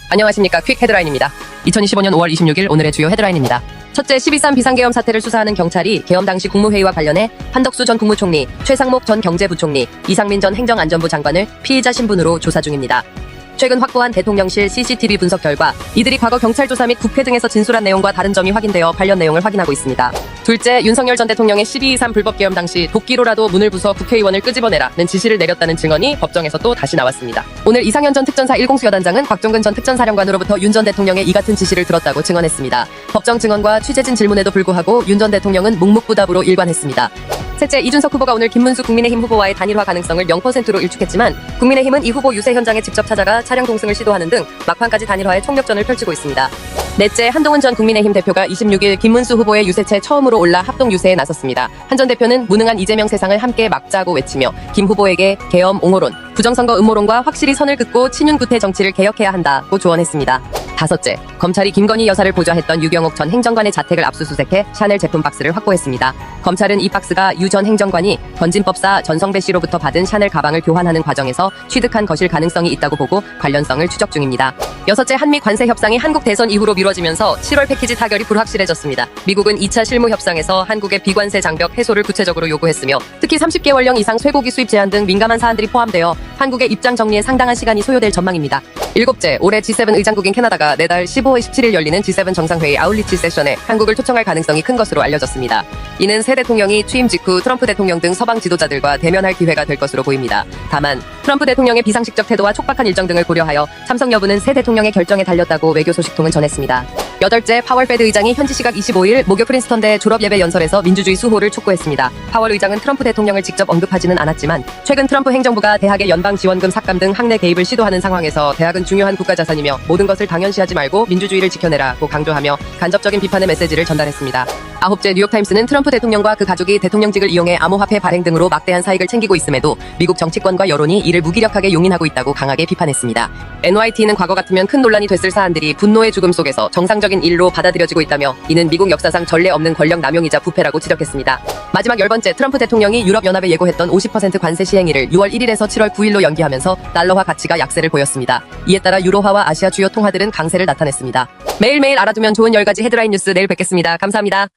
안녕하십니까. 퀵 헤드라인입니다. 2025년 5월 26일 오늘의 주요 헤드라인입니다. 첫째, 12.3 비상계엄 사태를 수사하는 경찰이 계엄 당시 국무회의와 관련해 한덕수 전 국무총리, 최상목 전 경제부총리, 이상민 전 행정안전부 장관을 피의자 신분으로 조사 중입니다. 최근 확보한 대통령실 CCTV 분석 결과 이들이 과거 경찰 조사 및 국회 등에서 진술한 내용과 다른 점이 확인되어 관련 내용을 확인하고 있습니다. 둘째, 윤석열 전 대통령의 12.3 불법 계엄 당시 도끼로라도 문을 부숴 국회의원을 끄집어내라는 지시를 내렸다는 증언이 법정에서 또 다시 나왔습니다. 오늘 이상현 전 특전사 1공수여단장은 곽종근 전 특전사령관으로부터 윤 전 대통령의 이 같은 지시를 들었다고 증언했습니다. 법정 증언과 취재진 질문에도 불구하고 윤 전 대통령은 묵묵부답으로 일관했습니다. 셋째, 이준석 후보가 오늘 김문수 국민의힘 후보와의 단일화 가능성을 0%로 일축했지만 국민의힘은 이 후보 유세 현장에 직접 찾아가 차량 동승을 시도하는 등 막판까지 단일화에 총력전을 펼치고 있습니다. 넷째, 한동훈 전 국민의힘 대표가 26일 김문수 후보의 유세체 처음으로 올라 합동 유세에 나섰습니다. 한 전 대표는 무능한 이재명 세상을 함께 막자고 외치며 김 후보에게 계엄 옹호론, 부정선거 음모론과 확실히 선을 긋고 친윤구태 정치를 개혁해야 한다고 조언했습니다. 다섯째, 검찰이 김건희 여사를 보좌했던 유경옥 전 행정관의 자택을 압수수색해 샤넬 제품 박스를 확보했습니다. 검찰은 이 박스가 유 전 행정관이 건진법사 전성배 씨로부터 받은 샤넬 가방을 교환하는 과정에서 취득한 것일 가능성이 있다고 보고 관련성을 추적 중입니다. 여섯째, 한미 관세 협상이 한국 대선 이후로 미뤄지면서 7월 패키지 타결이 불확실해졌습니다. 미국은 2차 실무 협상에서 한국의 비관세 장벽 해소를 구체적으로 요구했으며 특히 30개월령 이상 쇠고기 수입 제한 등 민감한 사안들이 포함되어 한국의 입장 정리에 상당한 시간이 소요될 전망입니다. 일곱째, 올해 G7 의장국인 캐나다가 내달 15일 17일 열리는 G7 정상회의 아울리치 세션에 한국을 초청할 가능성이 큰 것으로 알려졌습니다. 이는 새 대통령이 취임 직후 트럼프 대통령 등 서방 지도자들과 대면할 기회가 될 것으로 보입니다. 다만 트럼프 대통령의 비상식적 태도와 촉박한 일정 등을 고려하여 참석 여부는 새 대통령의 결정에 달렸다고 외교 소식통은 전했습니다. 여덟째, 파월 페드 의장이 현지 시각 25일 모교 프린스턴대 졸업예배 연설에서 민주주의 수호를 촉구했습니다. 파월 의장은 트럼프 대통령을 직접 언급하지는 않았지만 최근 트럼프 행정부가 대학의 연방 지원금 삭감 등 학내 개입을 시도하는 상황에서 대학은 중요한 국가자산이며 모든 것을 당연시하지 말고 민주주의를 지켜내라고 강조하며 간접적인 비판의 메시지를 전달했습니다. 아홉째, 뉴욕타임스는 트럼프 대통령과 그 가족이 대통령직을 이용해 암호화폐 발행 등으로 막대한 사익을 챙기고 있음에도 미국 정치권과 여론이 이를 무기력하게 용인하고 있다고 강하게 비판했습니다. NYT는 과거 같으면 큰 논란이 됐을 사안들이 분노의 죽음 속에서 정상적인 일로 받아들여지고 있다며 이는 미국 역사상 전례 없는 권력 남용이자 부패라고 지적했습니다. 마지막 10번째, 트럼프 대통령이 유럽연합에 예고했던 50% 관세 시행일을 6월 1일에서 7월 9일로 연기하면서 달러화 가치가 약세를 보였습니다. 이에 따라 유로화와 아시아 주요 통화들은 강세를 나타냈습니다. 매일매일 알아두면 좋은 10가지 헤드라인 뉴스 내일 뵙겠습니다. 감사합니다.